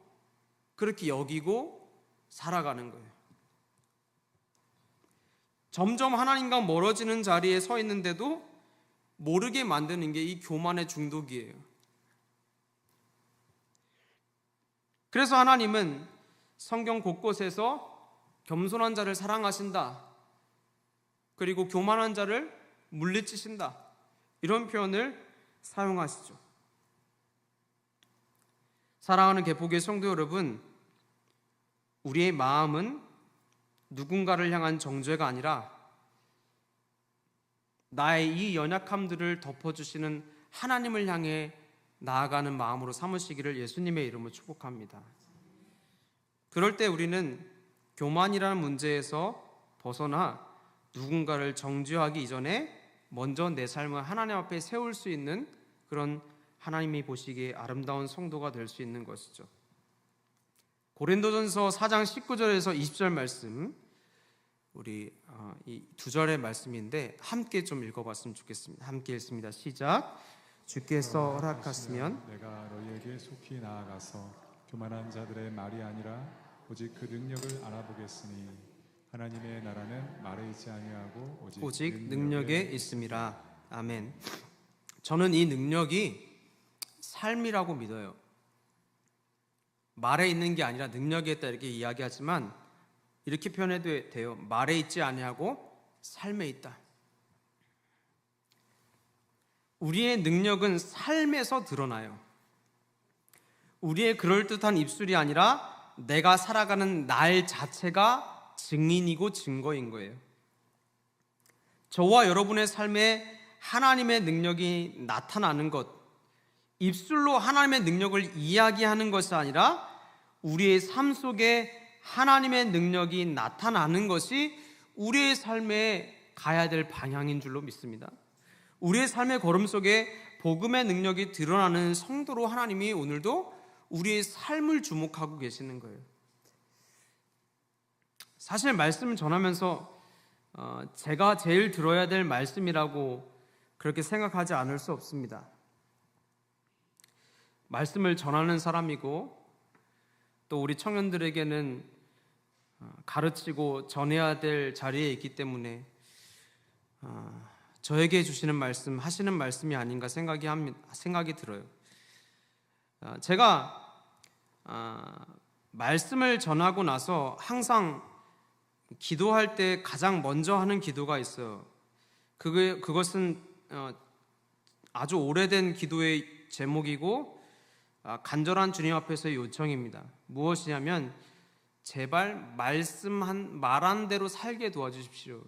그렇게 여기고 살아가는 거예요. 점점 하나님과 멀어지는 자리에 서 있는데도 모르게 만드는 게 이 교만의 중독이에요. 그래서 하나님은 성경 곳곳에서 겸손한 자를 사랑하신다, 그리고 교만한 자를 물리치신다, 이런 표현을 사용하시죠. 사랑하는 개포교회 성도 여러분, 우리의 마음은 누군가를 향한 정죄가 아니라 나의 이 연약함들을 덮어주시는 하나님을 향해 나아가는 마음으로 삼으시기를 예수님의 이름으로 축복합니다. 그럴 때 우리는 교만이라는 문제에서 벗어나 누군가를 정죄하기 이전에 먼저 내 삶을 하나님 앞에 세울 수 있는 그런 하나님이 보시기에 아름다운 성도가 될 수 있는 것이죠. 고린도전서 4장 19절에서 20절 말씀, 우리 이 두 절의 말씀인데 함께 좀 읽어봤으면 좋겠습니다. 함께 읽습니다. 시작. 주께서 허락하시면 내가 너희에게 속히 나아가서 교만한 자들의 말이 아니라 오직 그 능력을 알아보겠으니 하나님의 나라는 말에 있지 아니하고 오직 능력에 있음이라. 아멘. 저는 이 능력이 삶이라고 믿어요. 말에 있는 게 아니라 능력에 있다 이렇게 이야기하지만 이렇게 표현해도 돼요. 말에 있지 아니하고 삶에 있다. 우리의 능력은 삶에서 드러나요. 우리의 그럴듯한 입술이 아니라 내가 살아가는 날 자체가 증인이고 증거인 거예요. 저와 여러분의 삶에 하나님의 능력이 나타나는 것, 입술로 하나님의 능력을 이야기하는 것이 아니라 우리의 삶 속에 하나님의 능력이 나타나는 것이 우리의 삶에 가야 될 방향인 줄로 믿습니다. 우리의 삶의 걸음 속에 복음의 능력이 드러나는 성도로 하나님이 오늘도 우리의 삶을 주목하고 계시는 거예요. 사실 말씀을 전하면서 제가 제일 들어야 될 말씀이라고 그렇게 생각하지 않을 수 없습니다. 말씀을 전하는 사람이고 또 우리 청년들에게는 가르치고 전해야 될 자리에 있기 때문에 저에게 주시는 말씀, 하시는 말씀이 아닌가 생각이 들어요. 제가 말씀을 전하고 나서 항상 기도할 때 가장 먼저 하는 기도가 있어요. 그것은 아주 오래된 기도의 제목이고 간절한 주님 앞에서의 요청입니다. 무엇이냐면 제발 말한 대로 살게 도와주십시오.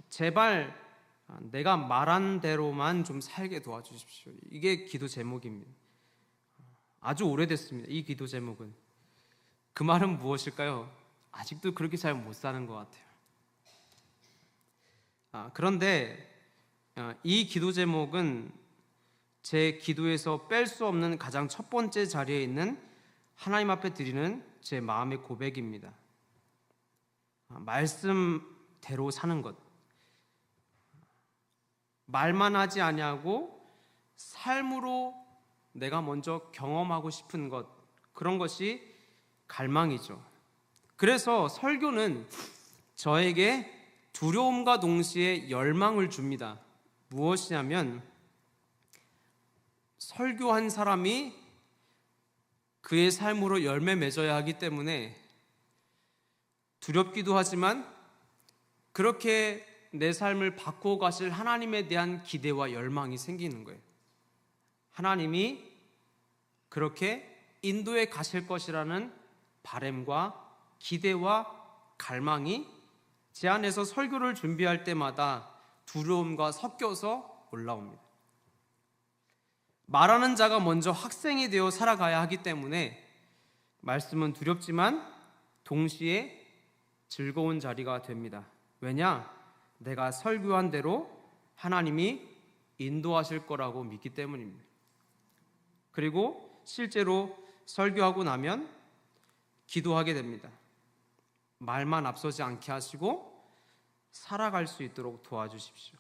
제발 내가 말한 대로만 좀 살게 도와주십시오. 이게 기도 제목입니다. 아주 오래됐습니다. 이 기도 제목은. 그 말은 무엇일까요? 아직도 그렇게 잘 못 사는 것 같아요. 그런데 이 기도 제목은 제 기도에서 뺄 수 없는 가장 첫 번째 자리에 있는 하나님 앞에 드리는 제 마음의 고백입니다. 말씀대로 사는 것, 말만 하지 아니하고 삶으로 내가 먼저 경험하고 싶은 것, 그런 것이 갈망이죠. 그래서 설교는 저에게 두려움과 동시에 열망을 줍니다. 무엇이냐면 설교한 사람이 그의 삶으로 열매 맺어야 하기 때문에 두렵기도 하지만 그렇게 내 삶을 바꾸어 가실 하나님에 대한 기대와 열망이 생기는 거예요. 하나님이 그렇게 인도에 가실 것이라는 바람과 기대와 갈망이 제 안에서 설교를 준비할 때마다 두려움과 섞여서 올라옵니다. 말하는 자가 먼저 학생이 되어 살아가야 하기 때문에 말씀은 두렵지만 동시에 즐거운 자리가 됩니다. 왜냐? 내가 설교한 대로 하나님이 인도하실 거라고 믿기 때문입니다. 그리고 실제로 설교하고 나면 기도하게 됩니다. 말만 앞서지 않게 하시고 살아갈 수 있도록 도와주십시오.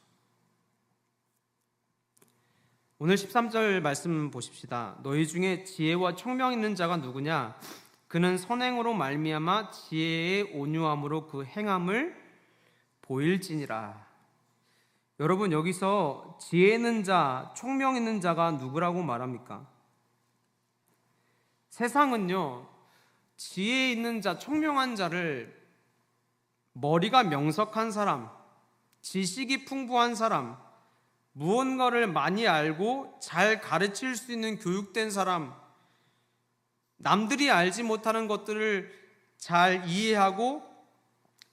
오늘 13절 말씀 보십시다. 너희 중에 지혜와 총명 있는 자가 누구냐? 그는 선행으로 말미암아 지혜의 온유함으로 그 행함을 보일지니라. 여러분, 여기서 지혜 있는 자, 총명 있는 자가 누구라고 말합니까? 세상은요, 지혜 있는 자, 총명한 자를 머리가 명석한 사람, 지식이 풍부한 사람, 무언가를 많이 알고 잘 가르칠 수 있는 교육된 사람, 남들이 알지 못하는 것들을 잘 이해하고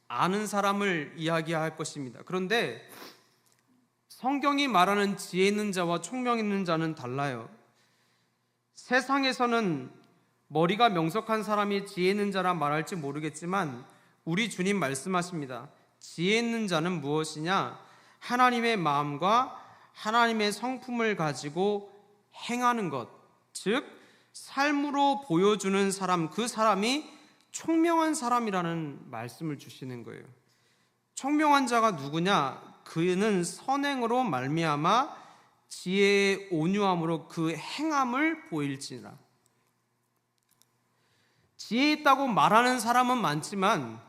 아는 사람을 이야기할 것입니다. 그런데 성경이 말하는 지혜 있는 자와 총명 있는 자는 달라요. 세상에서는 머리가 명석한 사람이 지혜 있는 자라 말할지 모르겠지만 우리 주님 말씀하십니다. 지혜 있는 자는 무엇이냐? 하나님의 마음과 하나님의 성품을 가지고 행하는 것, 즉 삶으로 보여주는 사람, 그 사람이 총명한 사람이라는 말씀을 주시는 거예요. 총명한 자가 누구냐? 그는 선행으로 말미암아 지혜의 온유함으로 그 행함을 보일지니라. 지혜 있다고 말하는 사람은 많지만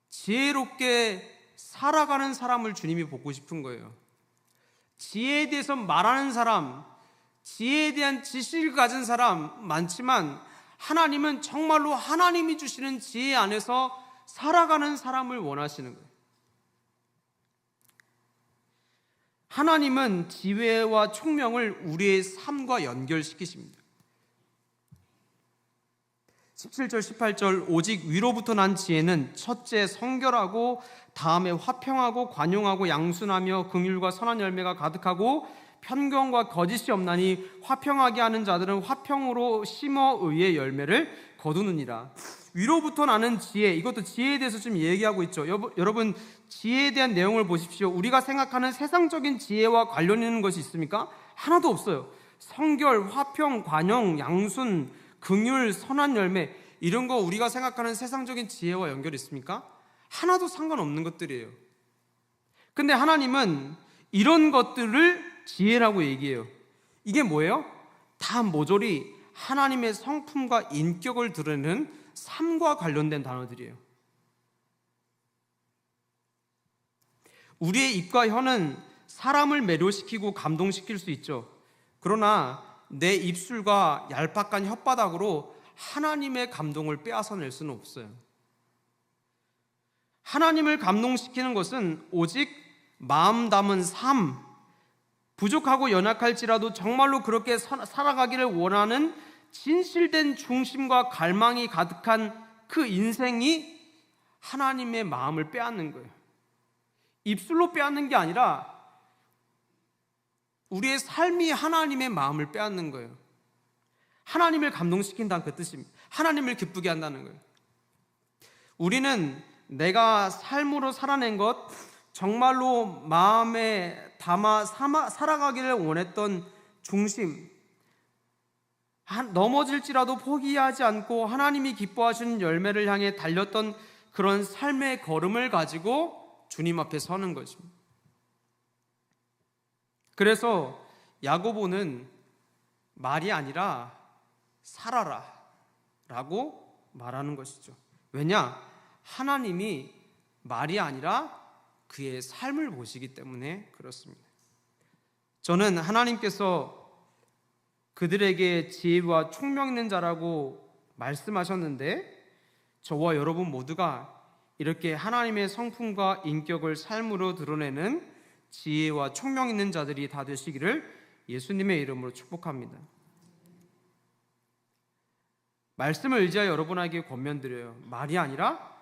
지혜롭게 살아가는 사람을 주님이 보고 싶은 거예요. 지혜에 대해서 말하는 사람, 지혜에 대한 지식을 가진 사람 많지만 하나님은 정말로 하나님이 주시는 지혜 안에서 살아가는 사람을 원하시는 거예요. 하나님은 지혜와 총명을 우리의 삶과 연결시키십니다. 17절 18절 오직 위로부터 난 지혜는 첫째 성결하고 다음에 화평하고 관용하고 양순하며 긍휼과 선한 열매가 가득하고 편견과 거짓이 없나니 화평하게 하는 자들은 화평으로 심어 의의 열매를 거두느니라. 위로부터 나는 지혜, 이것도 지혜에 대해서 좀 얘기하고 있죠. 여러분 지혜에 대한 내용을 보십시오. 우리가 생각하는 세상적인 지혜와 관련 있는 것이 있습니까? 하나도 없어요. 성결, 화평, 관용, 양순, 긍휼, 선한 열매, 이런 거 우리가 생각하는 세상적인 지혜와 연결이 있습니까? 하나도 상관없는 것들이에요. 근데 하나님은 이런 것들을 지혜라고 얘기해요. 이게 뭐예요? 다 모조리 하나님의 성품과 인격을 드러내는 삶과 관련된 단어들이에요. 우리의 입과 혀는 사람을 매료시키고 감동시킬 수 있죠. 그러나 내 입술과 얄팍한 혓바닥으로 하나님의 감동을 빼앗아낼 수는 없어요. 하나님을 감동시키는 것은 오직 마음 담은 삶, 부족하고 연약할지라도 정말로 그렇게 살아가기를 원하는 진실된 중심과 갈망이 가득한 그 인생이 하나님의 마음을 빼앗는 거예요. 입술로 빼앗는 게 아니라 우리의 삶이 하나님의 마음을 빼앗는 거예요. 하나님을 감동시킨다는 그 뜻입니다. 하나님을 기쁘게 한다는 거예요. 우리는 내가 삶으로 살아낸 것, 정말로 마음에 담아 살아가기를 원했던 중심, 넘어질지라도 포기하지 않고 하나님이 기뻐하시는 열매를 향해 달렸던 그런 삶의 걸음을 가지고 주님 앞에 서는 것입니다. 그래서 야고보는 말이 아니라 살아라 라고 말하는 것이죠. 왜냐? 하나님이 말이 아니라 그의 삶을 보시기 때문에 그렇습니다. 저는 하나님께서 그들에게 지혜와 총명 있는 자라고 말씀하셨는데 저와 여러분 모두가 이렇게 하나님의 성품과 인격을 삶으로 드러내는 지혜와 총명 있는 자들이 다 되시기를 예수님의 이름으로 축복합니다. 말씀을 의지하여 여러분에게 권면드려요. 말이 아니라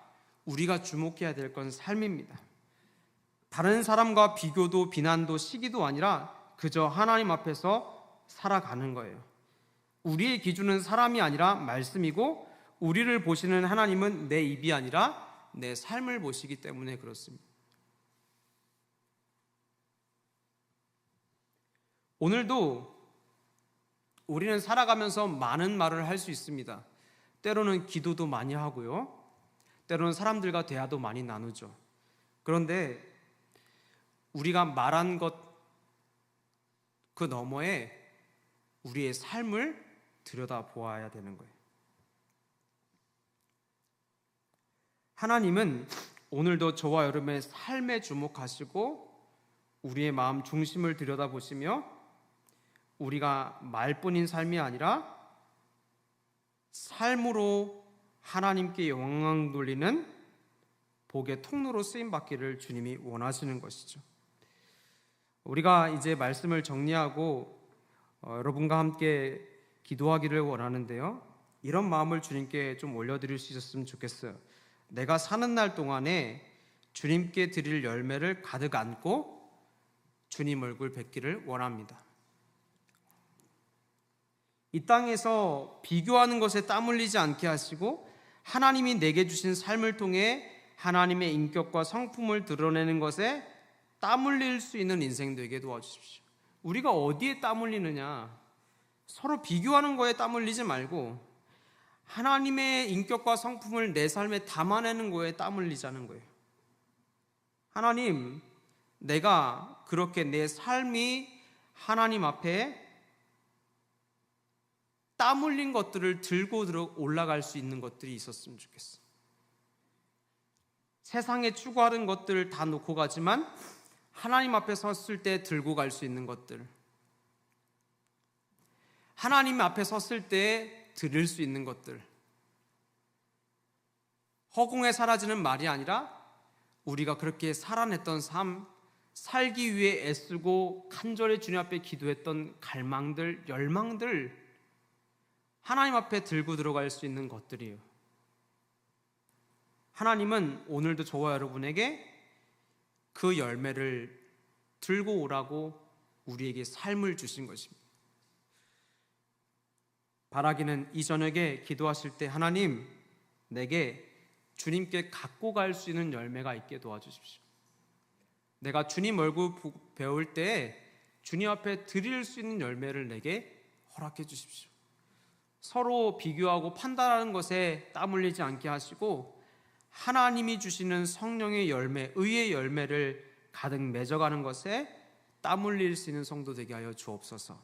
우리가 주목해야 될 건 삶입니다. 다른 사람과 비교도 비난도 시기도 아니라 그저 하나님 앞에서 살아가는 거예요. 우리의 기준은 사람이 아니라 말씀이고 우리를 보시는 하나님은 내 입이 아니라 내 삶을 보시기 때문에 그렇습니다. 오늘도 우리는 살아가면서 많은 말을 할 수 있습니다. 때로는 기도도 많이 하고요. 때로는 사람들과 대화도 많이 나누죠. 그런데 우리가 말한 것 그 너머에 우리의 삶을 들여다보아야 되는 거예요. 하나님은 오늘도 저와 여러분의 삶에 주목하시고 우리의 마음 중심을 들여다보시며 우리가 말뿐인 삶이 아니라 삶으로 하나님께 영광 돌리는 복의 통로로 쓰임받기를 주님이 원하시는 것이죠. 우리가 이제 말씀을 정리하고 여러분과 함께 기도하기를 원하는데요. 이런 마음을 주님께 좀 올려드릴 수 있었으면 좋겠어요. 내가 사는 날 동안에 주님께 드릴 열매를 가득 안고 주님 얼굴 뵙기를 원합니다. 이 땅에서 비교하는 것에 땀 흘리지 않게 하시고 하나님이 내게 주신 삶을 통해 하나님의 인격과 성품을 드러내는 것에 땀 흘릴 수 있는 인생 되게 도와주십시오. 우리가 어디에 땀 흘리느냐, 서로 비교하는 거에 땀 흘리지 말고 하나님의 인격과 성품을 내 삶에 담아내는 거에 땀 흘리자는 거예요. 하나님, 내가 그렇게 내 삶이 하나님 앞에 땀 흘린 것들을 들고 올라갈 수 있는 것들이 있었으면 좋겠어. 세상에 추구하는 것들 다 놓고 가지만 하나님 앞에 섰을 때 들고 갈 수 있는 것들, 하나님 앞에 섰을 때 드릴 수 있는 것들, 허공에 사라지는 말이 아니라 우리가 그렇게 살아냈던 삶, 살기 위해 애쓰고 간절히 주님 앞에 기도했던 갈망들, 열망들, 하나님 앞에 들고 들어갈 수 있는 것들이에요. 하나님은 오늘도 저와 여러분에게 그 열매를 들고 오라고 우리에게 삶을 주신 것입니다. 바라기는 이 저녁에 기도하실 때 하나님, 내게 주님께 갖고 갈 수 있는 열매가 있게 도와주십시오. 내가 주님 얼굴 배울 때 주님 앞에 드릴 수 있는 열매를 내게 허락해 주십시오. 서로 비교하고 판단하는 것에 땀 흘리지 않게 하시고 하나님이 주시는 성령의 열매, 의의 열매를 가득 맺어가는 것에 땀 흘릴 수 있는 성도 되게 하여 주옵소서.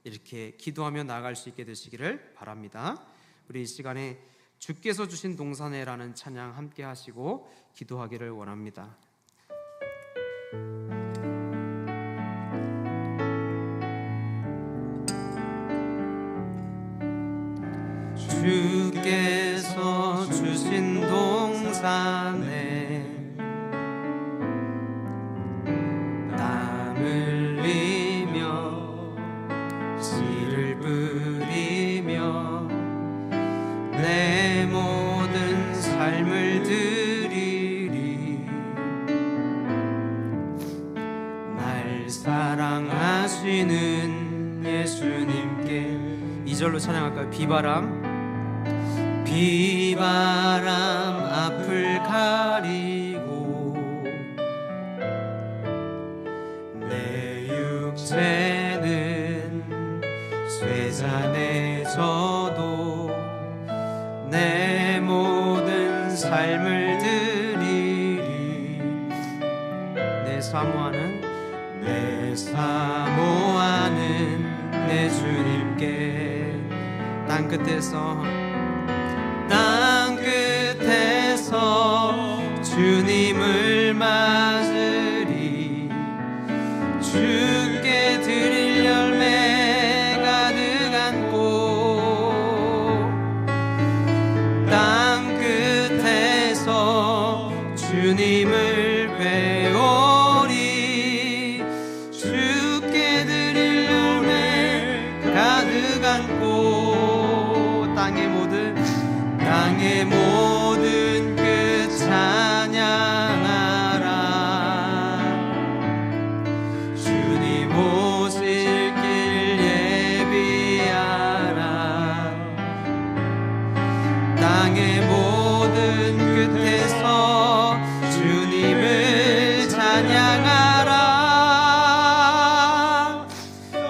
이렇게 기도하며 나아갈 수 있게 되시기를 바랍니다. 우리 이 시간에 주께서 주신 동산에라는 찬양 함께 하시고 기도하기를 원합니다. 주께서 주신 동산에 땀 흘리며 씨를 뿌리며 내 모든 삶을 드리리. 날 사랑하시는 예수님께. 2절로 찬양할까요? 비바람 앞을 가리고 내 육체는 쇠잔해져도 내 모든 삶을 드리리. 내 사모하는 내 주님께 땅 끝에서 주님을 맞으리. 주께 드릴 열매 가득 안고 땅 끝에서 주님을 배우리. 주께 드릴 열매 가득 안고 땅의 모든 끝 찬양하라. 주님 오실 길 예비하라. 땅의 모든 끝에서 주님을 찬양하라.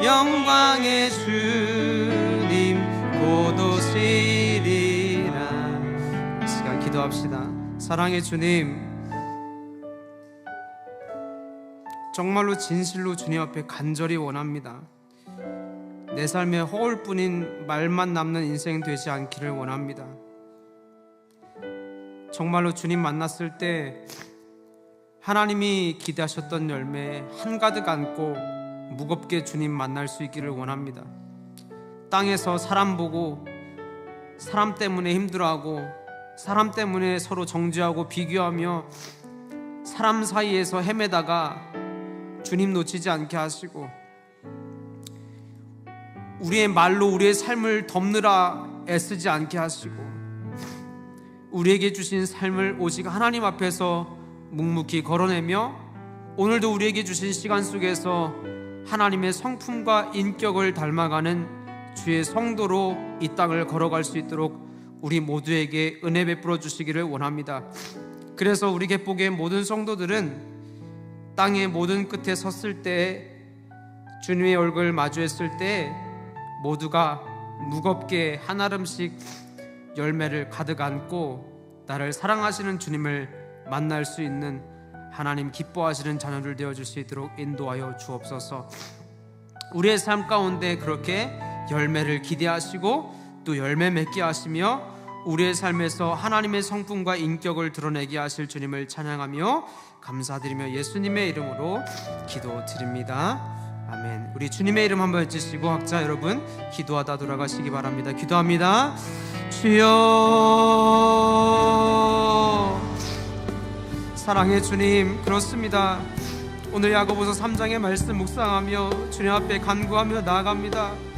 영광의 주님 곧 오시리라. 이 시간 기도합시다. 사랑의 주님, 정말로 진실로 주님 앞에 간절히 원합니다. 내 삶에 허울뿐인 말만 남는 인생 되지 않기를 원합니다. 정말로 주님 만났을 때 하나님이 기대하셨던 열매 한가득 안고 무겁게 주님 만날 수 있기를 원합니다. 땅에서 사람 보고 사람 때문에 힘들어하고 사람 때문에 서로 정죄하고 비교하며 사람 사이에서 헤매다가 주님 놓치지 않게 하시고 우리의 말로 우리의 삶을 덮느라 애쓰지 않게 하시고 우리에게 주신 삶을 오직 하나님 앞에서 묵묵히 걸어내며 오늘도 우리에게 주신 시간 속에서 하나님의 성품과 인격을 닮아가는 주의 성도로 이 땅을 걸어갈 수 있도록 우리 모두에게 은혜 베풀어 주시기를 원합니다. 그래서 우리 개복의 모든 성도들은 땅의 모든 끝에 섰을 때, 주님의 얼굴을 마주했을 때 모두가 무겁게 한 알음씩 열매를 가득 안고 나를 사랑하시는 주님을 만날 수 있는 하나님 기뻐하시는 자녀들 되어줄 수 있도록 인도하여 주옵소서. 우리의 삶 가운데 그렇게 열매를 기대하시고 또 열매 맺게 하시며 우리의 삶에서 하나님의 성품과 인격을 드러내게 하실 주님을 찬양하며 감사드리며 예수님의 이름으로 기도드립니다. 아멘. 우리 주님의 이름 한번 외치시고 각자 여러분 기도하다 돌아가시기 바랍니다. 기도합니다. 주여, 사랑의 주님, 그렇습니다. 오늘 야고보서 3장의 말씀 묵상하며 주님 앞에 간구하며 나아갑니다.